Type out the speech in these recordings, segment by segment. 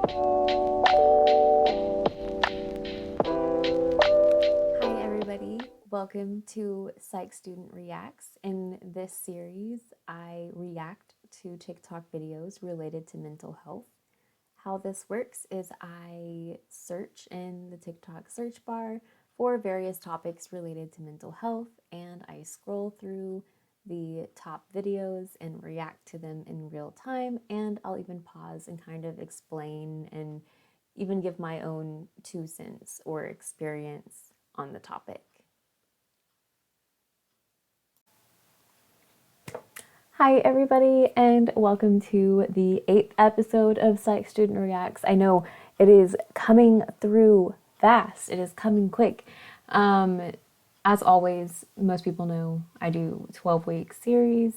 Hi everybody, welcome to Psych Student Reacts. In this series, I react to TikTok videos related to mental health. How this works is I search in the TikTok search bar for various topics related to mental health, and I scroll through the top videos and react to them in real time, and I'll even pause and kind of explain and even give my own 2 cents or experience on the topic. Hi, everybody, and welcome to the 8th episode of Psych Student Reacts. I know it is coming through fast, it is coming quick. As always, most people know I do 12-week series.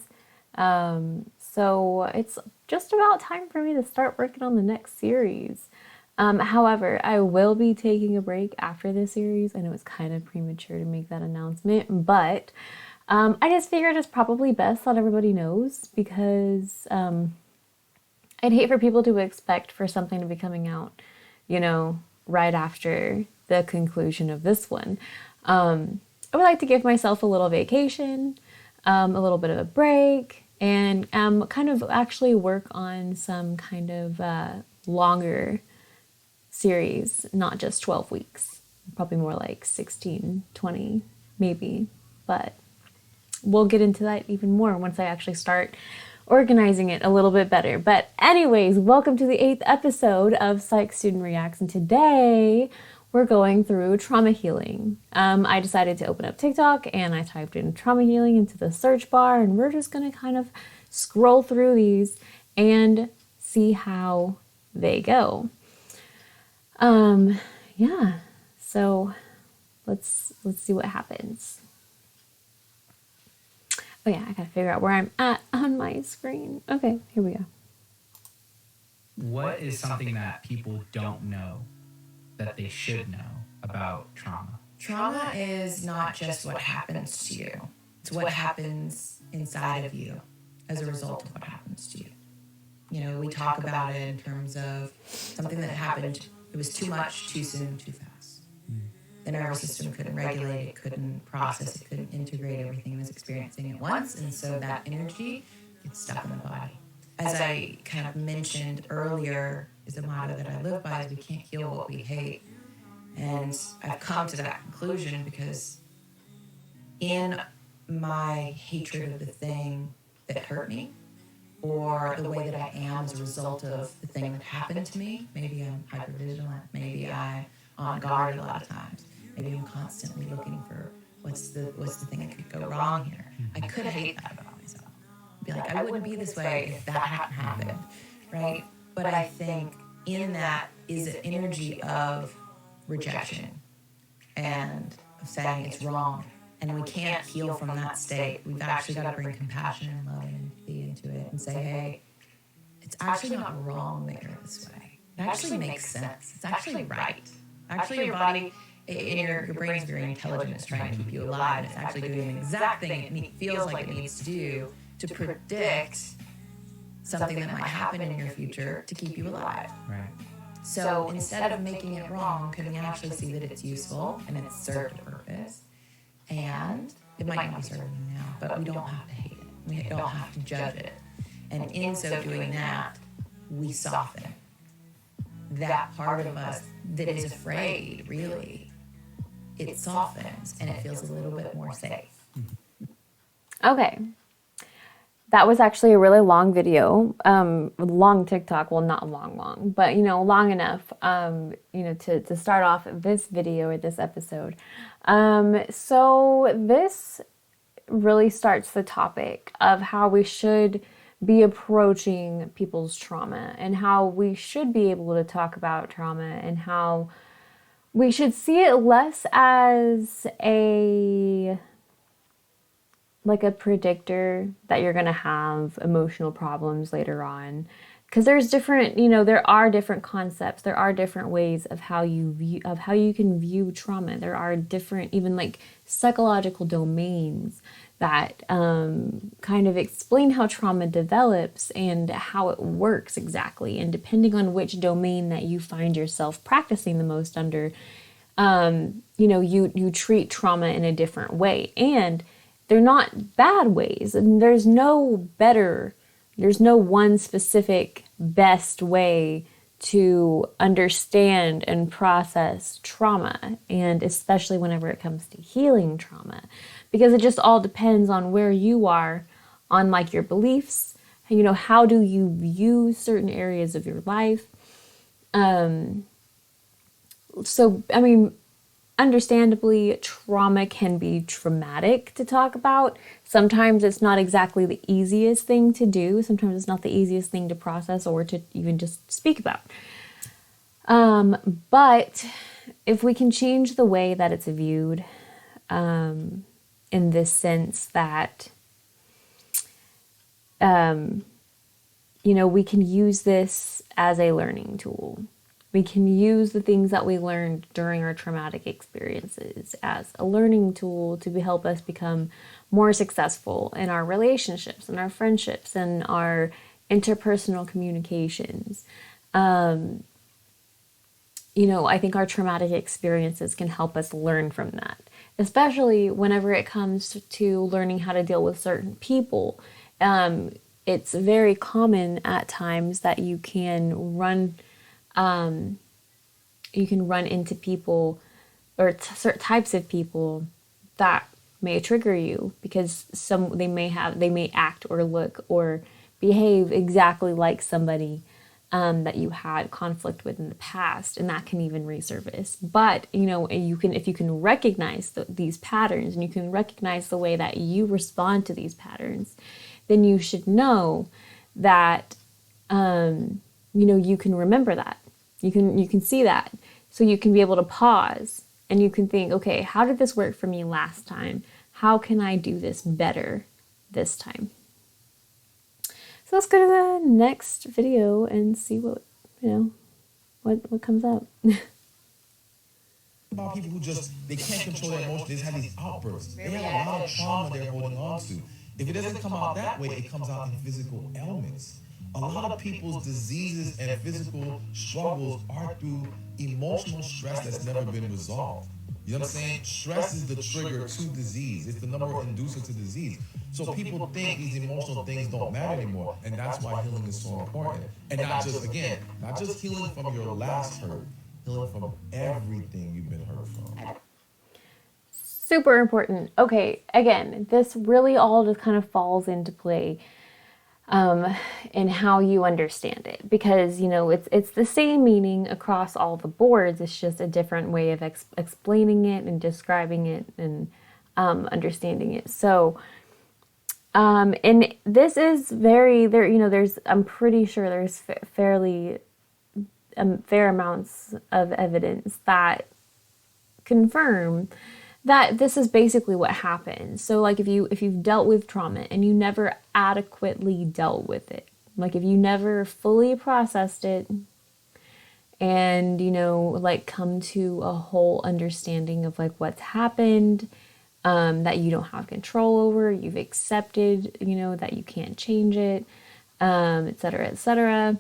So it's just about time for me to start working on the next series. However, I will be taking a break after this series. I know it's kind of premature to make that announcement, but I just figured it's probably best that everybody knows because I'd hate for people to expect for something to be coming out, right after the conclusion of this one. I would like to give myself a little vacation, a little bit of a break, and kind of actually work on some kind of longer series, not just 12 weeks, probably more like 16, 20, maybe, but we'll get into that even more once I actually start organizing it a little bit better. But anyways, welcome to the 8th episode of Psych Student Reacts, and today we're going through trauma healing. I decided to open up TikTok and I typed in trauma healing into the search bar, and we're just going to kind of scroll through these and see how they go. Yeah, so let's see what happens. Oh yeah, I gotta figure out where I'm at on my screen. Okay, here we go. What is something that people don't know that they should know about trauma? Trauma is not just what happens to you. It's what happens inside of you as a result of what happens to you. We talk about it in terms of something that happened. It was too much, too soon, too fast. The nervous system couldn't regulate it, couldn't process it, couldn't integrate everything it was experiencing at once. And so that energy gets stuck in the body. As I kind of mentioned earlier, is a motto that I live by is we can't heal what we hate. And I've come to that conclusion because in my hatred of the thing that hurt me, or the way that I am as a result of the thing that happened to me, maybe I'm hypervigilant, maybe I'm on guard a lot of times, maybe I'm constantly looking for what's the thing that could go wrong here. I could hate that about myself. Be like, I wouldn't be this way if that hadn't happened, right? But I think in that is an energy of rejection and of saying it's wrong. And we can't heal from that state. We've actually got to bring compassion and love and empathy into it and say, hey, it's actually not wrong that you're this way. It actually makes sense. It's actually right. Actually, your body and your brain is very intelligent. It's trying to keep you alive. And it's actually doing the exact thing it feels like it needs to do to predict something that might happen in your future to keep you alive. Right. So instead of making it wrong, can we actually see that it's useful and it's served a purpose? And it might not be serving you now, but we don't have to hate it. We don't have to judge it. And in so doing that, we soften that part of us that is afraid, really. It softens and it feels a little bit more safe. Okay. That was actually a really long video, long TikTok. Well, not long, but, long enough, to start off this video or this episode. So this really starts the topic of how we should be approaching people's trauma and how we should be able to talk about trauma and how we should see it less as a predictor that you're going to have emotional problems later on. Because there's different, there are different concepts. There are different ways of how you can view trauma. There are different, even psychological domains that kind of explain how trauma develops and how it works exactly. And depending on which domain that you find yourself practicing the most under, you treat trauma in a different way. And they're not bad ways. And there's no one specific best way to understand and process trauma, and especially whenever it comes to healing trauma, because it just all depends on where you are on like your beliefs, how do you view certain areas of your life. So, I mean, understandably, trauma can be traumatic to talk about. Sometimes it's not exactly the easiest thing to do. Sometimes it's not the easiest thing to process or to even just speak about. But if we can change the way that it's viewed, in this sense that, we can use this as a learning tool. We can use the things that we learned during our traumatic experiences as a learning tool to help us become more successful in our relationships and our friendships and our interpersonal communications. I think our traumatic experiences can help us learn from that, especially whenever it comes to learning how to deal with certain people. It's very common at times that you can run into people or certain types of people that may trigger you because they may act or look or behave exactly like somebody that you had conflict with in the past, and that can even resurface. But if you can recognize these patterns, and you can recognize the way that you respond to these patterns, then you should know that you can remember that. You can see that. So you can be able to pause and you can think, okay, how did this work for me last time? How can I do this better this time? So let's go to the next video and see what comes up. About people who they can't control their emotions, they just have these outbursts. They have a lot of trauma they're holding on to. If it doesn't come out that way, it comes out in physical ailments. A lot of people's diseases and physical struggles are through emotional stress that's never been resolved. You know what I'm saying? Stress is the trigger to disease. It's the number one inducer to disease. So people think these emotional things don't matter anymore, and that's why healing is so important. And not just healing from your last hurt, healing from everything you've been hurt from. Super important. Okay, again, this really all just kind of falls into play in how you understand it, because it's the same meaning across all the boards. It's just a different way of explaining it and describing it and understanding it. So and this is there's I'm pretty sure there's fairly fair amounts of evidence that confirm that this is basically what happens. So like if you've dealt with trauma and you never adequately dealt with it, like if you never fully processed it and come to a whole understanding of like what's happened, that you don't have control over, you've accepted that you can't change it, etc., etc.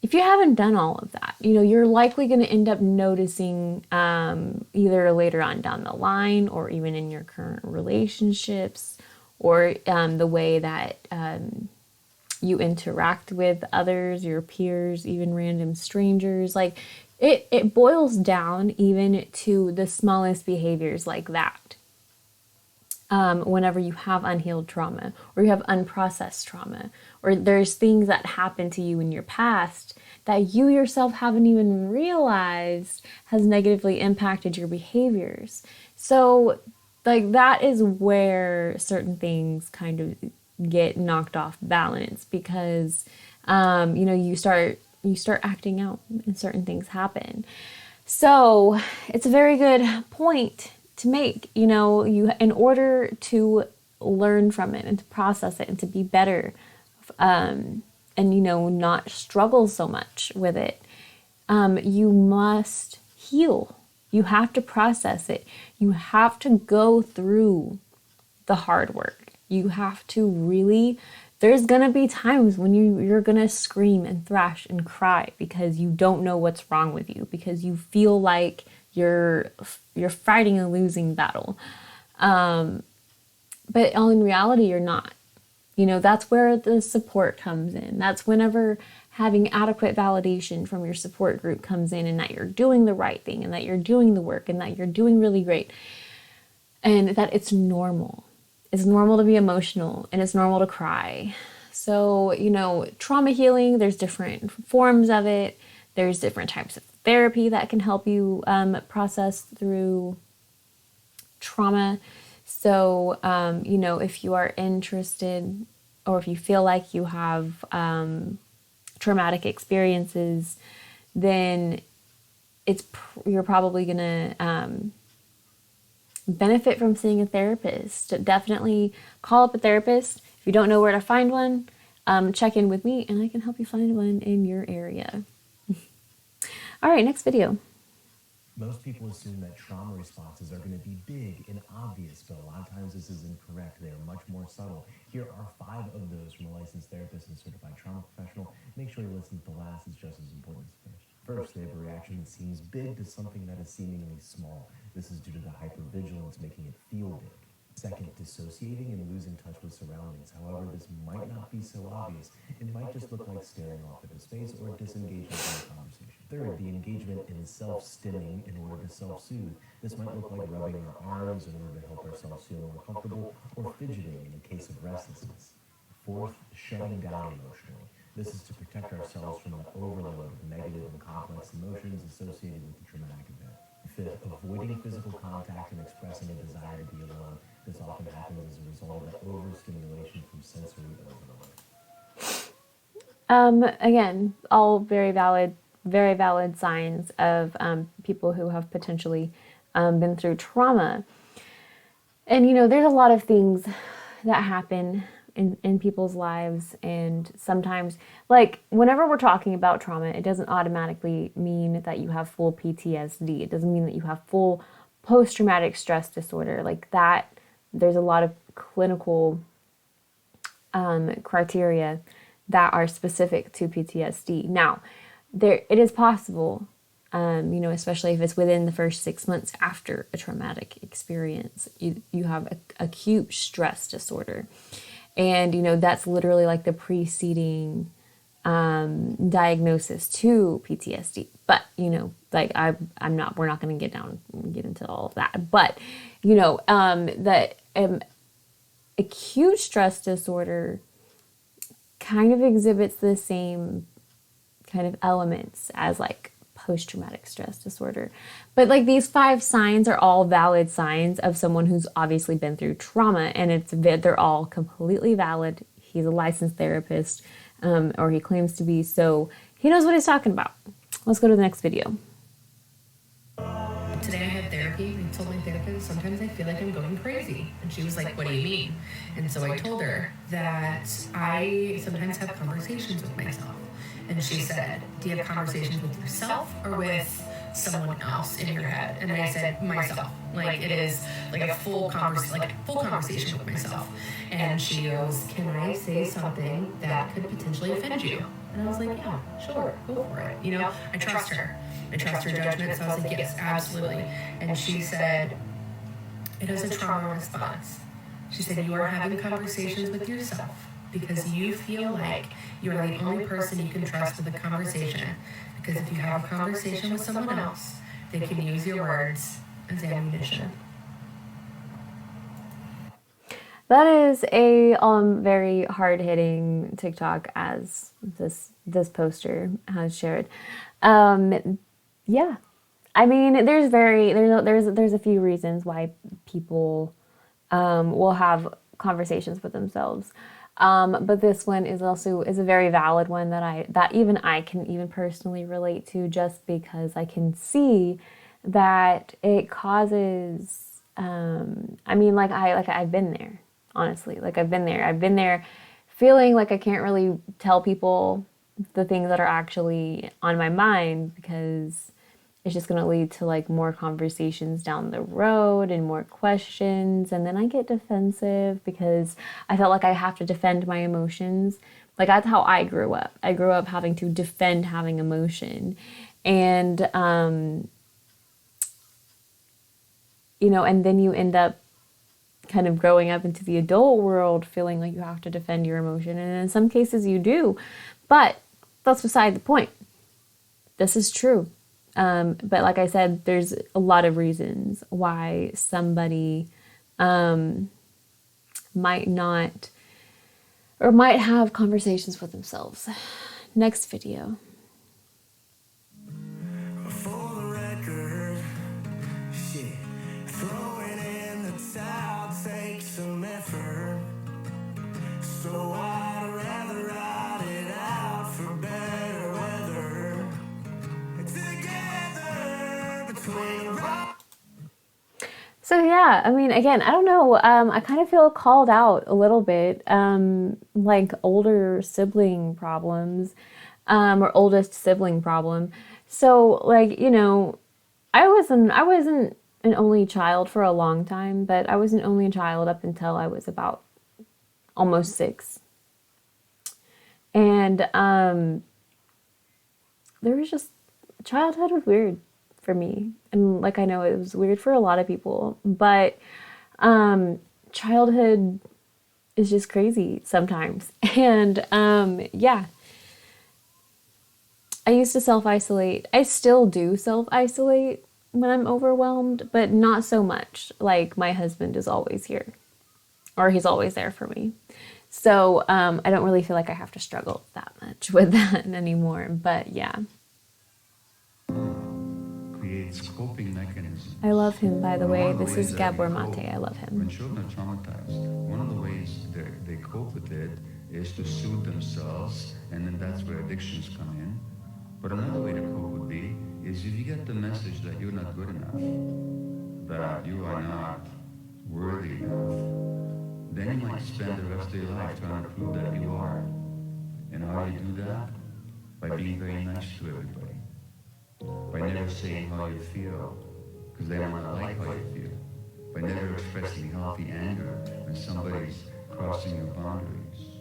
If you haven't done all of that, you're likely going to end up noticing either later on down the line or even in your current relationships or the way that you interact with others, your peers, even random strangers. Like it boils down even to the smallest behaviors like that. Whenever you have unhealed trauma or you have unprocessed trauma or there's things that happen to you in your past that you yourself haven't even realized has negatively impacted your behaviors. So like that is where certain things kind of get knocked off balance because you start acting out and certain things happen. So it's a very good point to make. You in order to learn from it and to process it and to be better and not struggle so much with it, you must heal. You have to process it. You have to go through the hard work. You have to really, there's going to be times when you're going to scream and thrash and cry because you don't know what's wrong with you, because you feel like you're fighting a losing battle. But in reality, you're not. You know, that's where the support comes in. That's whenever having adequate validation from your support group comes in, and that you're doing the right thing, and that you're doing the work, and that you're doing really great. And that it's normal. It's normal to be emotional, and it's normal to cry. So, you know, trauma healing, there's different forms of it. There's different types of therapy that can help you process through trauma. So, you know, if you are interested, or if you feel like you have traumatic experiences, then you're probably going to benefit from seeing a therapist. Definitely call up a therapist. If you don't know where to find one, check in with me and I can help you find one in your area. All right, next video. Most people assume that trauma responses are going to be big and obvious, but a lot of times this is incorrect. They are much more subtle. Here are 5 of those from a licensed therapist and certified trauma professional. Make sure you listen to the last, it's just as important as the first. First, they have a reaction that seems big to something that is seemingly small. This is due to the hypervigilance making it feel big. Second, dissociating and losing touch with surroundings. However, this might not be so obvious. It might just look like staring off into space or disengaging from the conversation. Third, the engagement in self-stimming in order to self-soothe. This might look like rubbing our arms in order to help ourselves feel more comfortable, or fidgeting in the case of restlessness. Fourth, shutting down emotionally. This is to protect ourselves from the overload of negative and complex emotions associated with the traumatic event. Fifth, avoiding physical contact and expressing a desire to be alone. This often happens as a result of overstimulation from sensory overload. Again, all very valid signs of people who have potentially been through trauma. And, you know, there's a lot of things that happen in people's lives, and sometimes, like, whenever we're talking about trauma, it doesn't automatically mean that you have full PTSD. It doesn't mean that you have full post-traumatic stress disorder. Like that, there's a lot of clinical criteria that are specific to PTSD. Now, it is possible, you know, especially if it's within the first 6 months after a traumatic experience, you have acute stress disorder. And, you know, that's literally like the preceding diagnosis to PTSD. But, you know, like we're not going to get into all of that. But, you know, that acute stress disorder kind of exhibits the same kind of elements as like post-traumatic stress disorder. But like these 5 signs are all valid signs of someone who's obviously been through trauma, and they're all completely valid. He's a licensed therapist, or he claims to be, so he knows what he's talking about. Let's go to the next video. Today I had therapy, and I told my therapist, sometimes I feel like I'm going crazy. And she was like, what do you mean? And so I told her that I sometimes have conversations with myself. And she said, do you have conversations with yourself or with someone else in your head? And I said, myself. Like, it is like a full conversation with myself. And she goes, can I say something that could potentially offend you? And I was like, yeah, sure, go for it. You know, I trust her. I trust her judgment. So I was like, yes, absolutely. And she said, it is a trauma response. She said, you are having conversations with yourself because you feel like you are the only person you can trust with a conversation. Because if you have a conversation with someone else, they can use your words as ammunition. That is a very hard-hitting TikTok, as this poster has shared. Yeah, I mean, there's a few reasons why people will have conversations with themselves. But this one is a very valid one that even I can even personally relate to, just because I can see that it causes, I mean, I've been there, honestly, I've been there feeling like I can't really tell people the things that are actually on my mind, because it's just going to lead to like more conversations down the road and more questions. And then I get defensive because I felt like I have to defend my emotions. Like that's how I grew up. I grew up having to defend having emotion. And, you know, and then you end up kind of growing up into the adult world feeling like you have to defend your emotion. And in some cases you do, but that's beside the point. This is true. But like I said, there's a lot of reasons why somebody might not or might have conversations with themselves. Next video. For the record, shit, throwing in the towel takes some effort. So I'd rather ride it out for better weather. Together between rock. So yeah, I mean, again, I don't know. I kind of feel called out a little bit, like older sibling problems, or oldest sibling problem. So like, you know, I wasn't an only child for a long time, but I was an only child up until I was about almost 6. And there was just, childhood was weird for me. And like, I know it was weird for a lot of people, but childhood is just crazy sometimes. And yeah, I used to self-isolate. I still do self-isolate when I'm overwhelmed, but not so much. Like my husband is always here, or he's always there for me. So I don't really feel like I have to struggle that much with that anymore. But yeah. Creates coping mechanisms. I love him, by the And way. one of the This ways is that we Gabor cope Mate. I love him. When children are traumatized, one of the ways they cope with it is to soothe themselves, and then that's where addictions come in. But another way to cope would be is if you get the message that you're not good enough, that you are not worthy enough, then you might spend the rest of your life trying to prove that you are. And how do you do that? By being very nice to everybody. By never saying how you feel, because they might not like how you feel. By never expressing healthy anger when somebody's crossing your boundaries.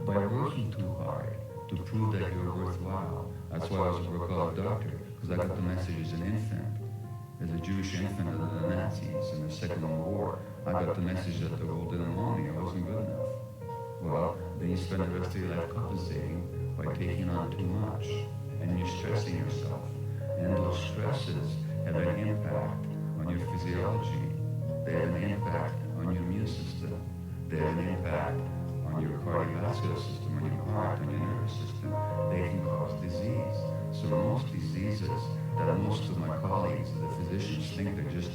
By working too hard to prove that you're worthwhile. That's why I was a workaholic doctor, because I got the message as an infant, as a Jewish infant under the Nazis in the Second World War. I got the message that the world didn't want me, I wasn't good enough. Well, then you spend the rest of your life compensating by taking on too much, and you're stressing yourself. And those stresses have an impact on your physiology. They have an impact on your immune system. They have an impact on your cardiovascular system, on your heart, on your nervous system. They can cause disease. So most diseases that most of my colleagues, the physicians, think they're just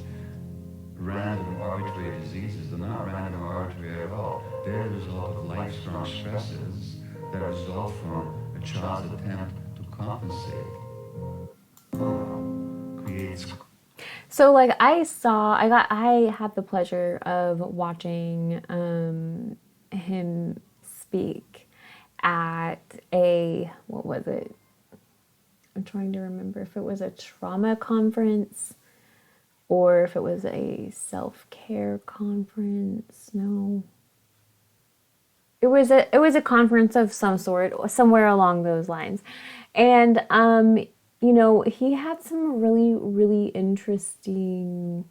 random arbitrary diseases. They're not random or arbitrary at all. They're the result of life-strong stresses that result from a child's attempt to compensate. Creates. So like I had the pleasure of watching him speak at what was it? I'm trying to remember if it was a trauma conference or if it was a self-care conference. No. It was a conference of some sort, somewhere along those lines. And you know, he had some really, really interesting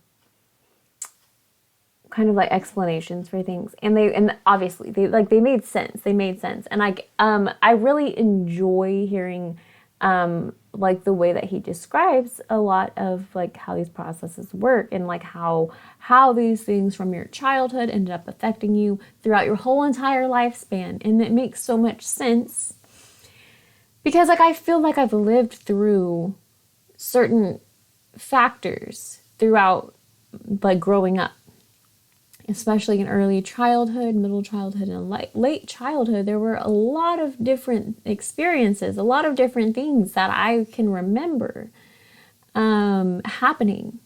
kind of like explanations for things, and obviously they made sense. They made sense, and I really enjoy hearing like the way that he describes a lot of like how these processes work, and like how these things from your childhood ended up affecting you throughout your whole entire lifespan, and it makes so much sense. Because like I feel like I've lived through certain factors throughout like growing up, especially in early childhood, middle childhood, and late childhood. There were a lot of different experiences, a lot of different things that I can remember happening,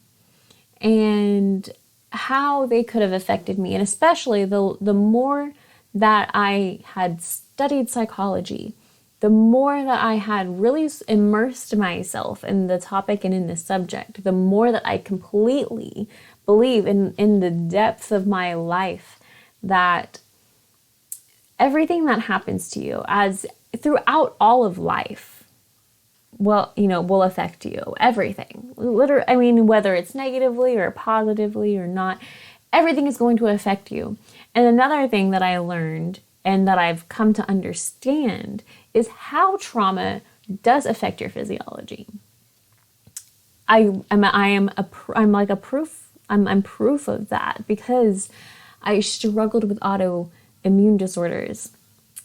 and how they could have affected me. And especially the more that I had studied psychology the more that I had really immersed myself in the topic and in the subject, the more that I completely believe in the depths of my life that everything that happens to you as throughout all of life, well, will affect you. Everything. Literally, I mean, whether it's negatively or positively or not, everything is going to affect you. And another thing that I learned and that I've come to understand is how trauma does affect your physiology. I'm proof of that, because I struggled with autoimmune disorders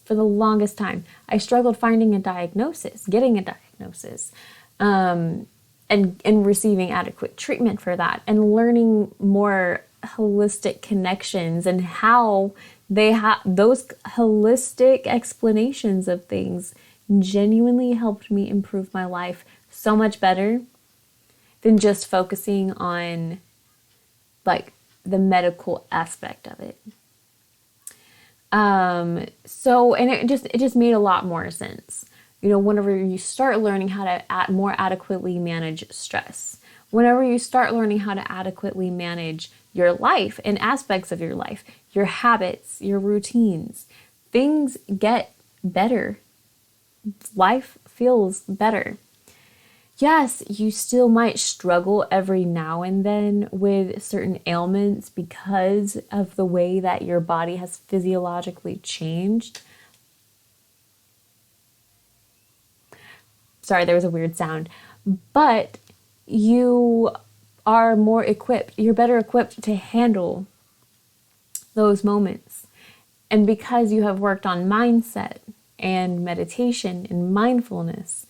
for the longest time. I struggled finding a diagnosis, getting a diagnosis, and receiving adequate treatment for that, and learning more holistic connections and how they have those holistic explanations of things genuinely helped me improve my life so much better than just focusing on like the medical aspect of it. And it just made a lot more sense. Whenever you start learning how to more adequately manage stress, whenever you start learning how to adequately manage your life and aspects of your life, your habits, your routines, things get better. Life feels better. Yes, you still might struggle every now and then with certain ailments because of the way that your body has physiologically changed. Sorry, there was a weird sound. But you are more equipped. You're better equipped to handle those moments. And because you have worked on mindset and meditation and mindfulness,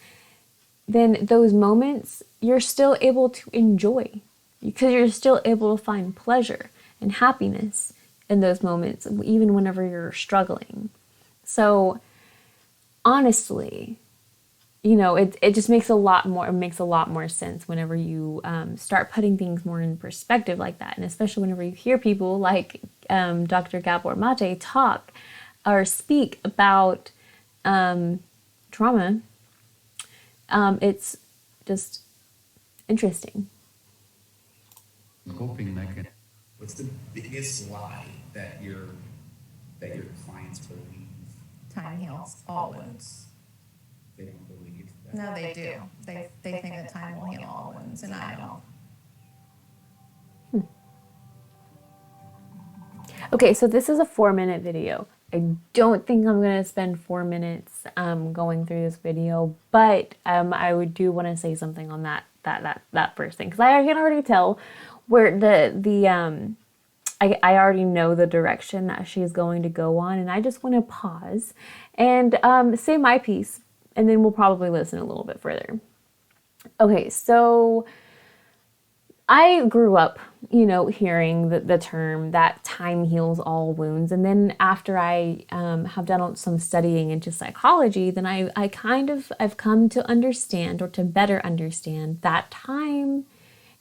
then those moments you're still able to enjoy, because you're still able to find pleasure and happiness in those moments, even whenever you're struggling. So honestly, it just makes a lot more sense whenever you start putting things more in perspective like that. And especially whenever you hear people like Dr. Gabor Mate talk or speak about trauma. It's just interesting. Coping mechanism. What's the biggest lie that your clients believe? Time heals all wounds. They don't believe that. No, they do. They think that time will heal all wounds, and I don't. Okay, so this is a 4-minute video. I don't think I'm going to spend 4 minutes going through this video, but I do want to say something on that first thing, because I can already tell where I already know the direction that she's going to go on, and I just want to pause and say my piece, and then we'll probably listen a little bit further. Okay, so I grew up, hearing the term that time heals all wounds. And then after I have done some studying into psychology, then I've come to understand, or to better understand, that time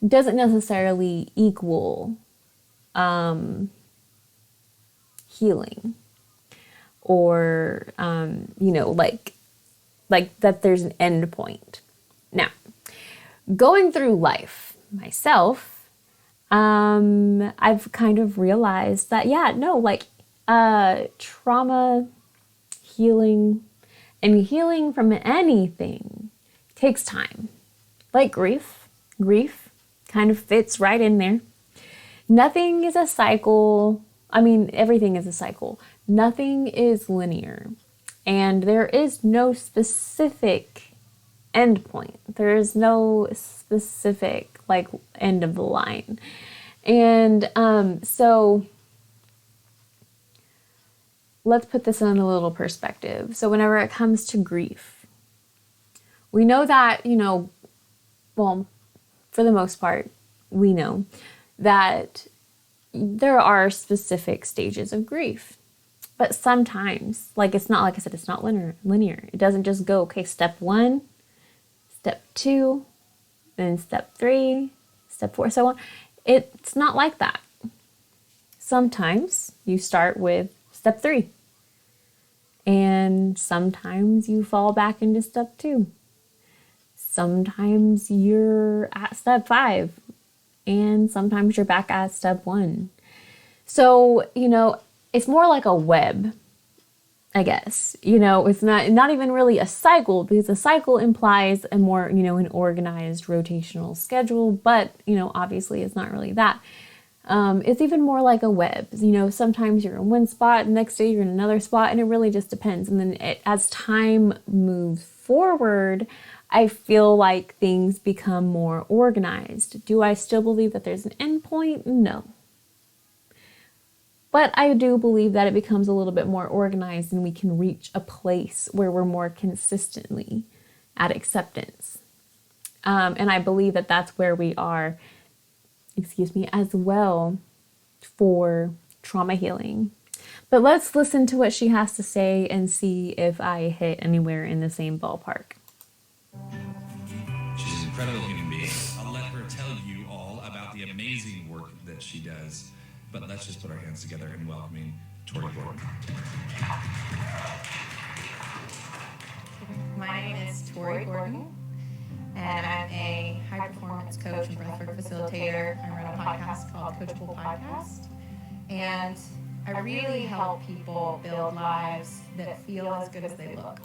doesn't necessarily equal healing, or, like that there's an end point. Now, going through life myself, I've kind of realized that, trauma healing and healing from anything takes time. Like grief kind of fits right in there. Nothing is a cycle. I mean, everything is a cycle. Nothing is linear. And there is no specific end point. There is no specific end of the line. And so let's put this in a little perspective. So whenever it comes to grief, we know that, well, for the most part, we know that there are specific stages of grief. But sometimes, it's not, like I said, it's not linear. It doesn't just go, okay, step 1, step 2, then step 3, step 4, so on. It's not like that. Sometimes you start with step 3 And sometimes you fall back into step 2. Sometimes you're at step 5. And sometimes you're back at step 1. So, it's more like a web, I guess. It's not even really a cycle, because a cycle implies a more, an organized rotational schedule, but, obviously it's not really that. It's even more like a web. Sometimes you're in one spot, the next day you're in another spot, and it really just depends. And then as time moves forward, I feel like things become more organized. Do I still believe that there's an end point? No. But I do believe that it becomes a little bit more organized and we can reach a place where we're more consistently at acceptance. And I believe that that's where we are, as well for trauma healing. But let's listen to what she has to say and see if I hit anywhere in the same ballpark. She's an incredible human being. I'll let her tell you all about the amazing work that she does. But let's just put our hands together in welcoming Tori Gordon. My name is Tori Gordon, and I'm a high-performance coach and breathwork facilitator. I run a podcast called Coachable Podcast, and I really help people build lives that feel as good as they look.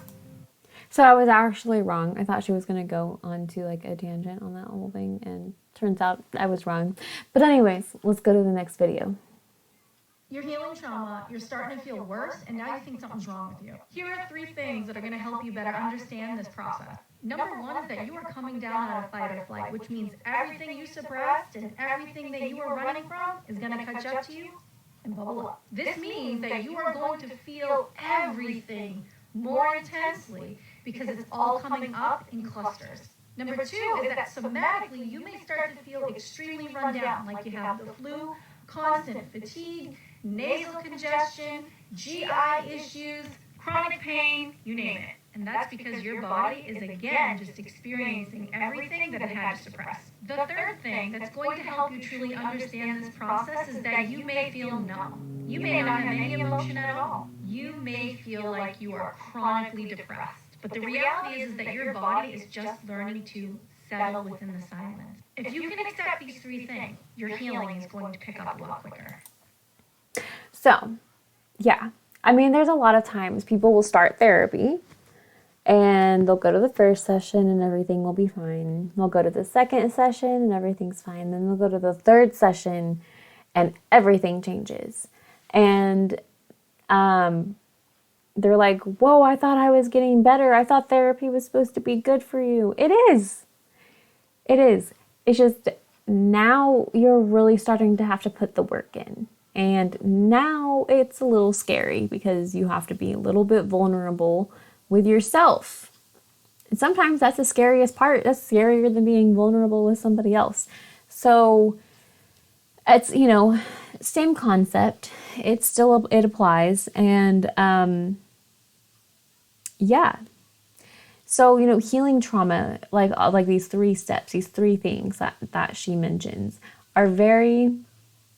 So I was actually wrong. I thought she was going to go on to like a tangent on that whole thing, and turns out I was wrong. But anyways, let's go to the next video. You're healing trauma, you're starting to feel worse, and now you think something's wrong with you. Here are 3 things that are going to help you better understand this process. Number 1 is that you are coming down out of fight or flight, which means everything you suppressed and everything that you were running from is going to catch up to you and bubble up. This means that you are going to feel everything more intensely because it's all coming up in clusters. Number 2 is that somatically you may start to feel extremely run down, like you have the flu, constant fatigue, nasal congestion, GI issues, chronic pain, you name it. And that's because your body is again just experiencing everything that it had to suppress. The third thing that's going to help you truly understand this process is that you may feel numb. You may not have any emotion at all. You may feel like you are chronically depressed. But the reality is that your body is just learning to settle within the silence. If you can accept these 3 things, your healing is going to pick up a lot quicker. So, yeah. I mean, there's a lot of times people will start therapy and they'll go to the first session and everything will be fine. They'll go to the second session and everything's fine. Then they'll go to the third session and everything changes. And they're like, whoa, I thought I was getting better. I thought therapy was supposed to be good for you. It is. It is. It's just now you're really starting to have to put the work in. And now it's a little scary because you have to be a little bit vulnerable with yourself. And sometimes that's the scariest part. That's scarier than being vulnerable with somebody else. So it's, same concept. It's still, it applies. And, yeah. So, healing trauma, like these 3 steps, these 3 things that she mentions are very,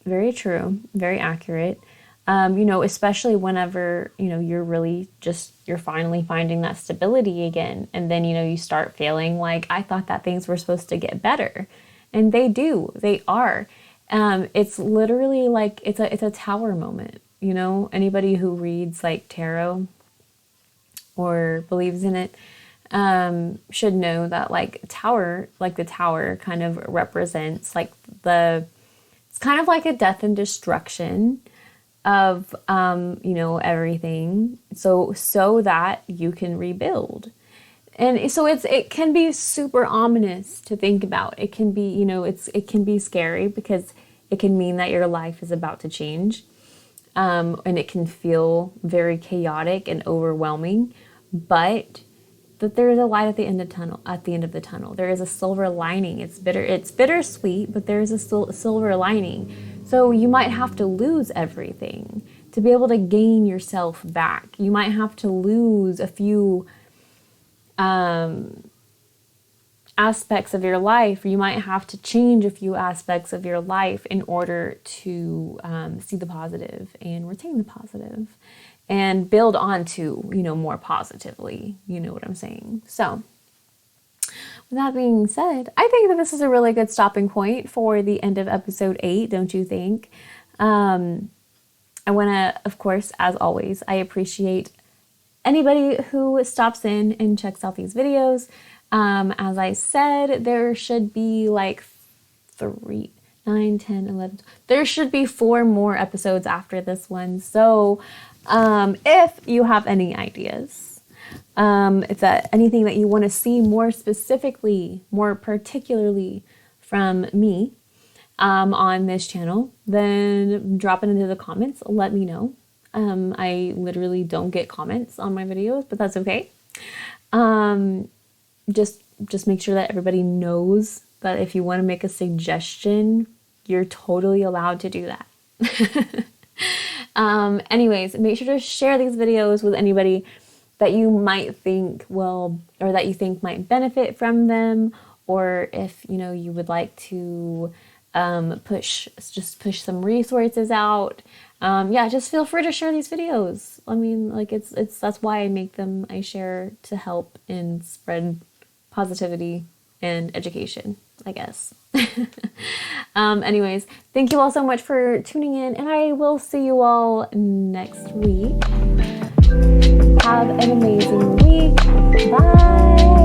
very true, very accurate. Especially whenever, you're really you're finally finding that stability again. And then, you start feeling like, I thought that things were supposed to get better. And they do, they are. It's literally like, it's a tower moment, anybody who reads like tarot or believes in it, should know that the tower kind of represents it's kind of like a death and destruction of, everything. So that you can rebuild. And so it can be super ominous to think about. It can be, it can be scary because it can mean that your life is about to change. And it can feel very chaotic and overwhelming, but that there is a light at the end of the tunnel. There is a silver lining. It's bittersweet, but there is a silver lining. So you might have to lose everything to be able to gain yourself back. You might have to lose a few aspects of your life. You might have to change a few aspects of your life in order to see the positive and retain the positive. and build on to, you know, more positively. You know what I'm saying? So with that being said, I think that this is a really good stopping point for the end of episode 8, don't you think? I want to, of course, as always, I appreciate anybody who stops in and checks out these videos. As I said, there should be like 3, 9, 10, 11. There should be 4 more episodes after this one. So if you have any ideas, if that anything that you want to see more specifically, more particularly from me on this channel, then drop it into the comments. Let me know. I literally don't get comments on my videos, but that's okay. Just make sure that everybody knows that if you want to make a suggestion, you're totally allowed to do that. Anyways, make sure to share these videos with anybody that you might think will, or that you think might benefit from them, or if, you know, you would like to push some resources out. Yeah, just feel free to share these videos. I mean, like that's why I make them. I share to help and spread positivity and education, I guess. Anyways, thank you all so much for tuning in, and I will see you all next week. Have an amazing week. Bye.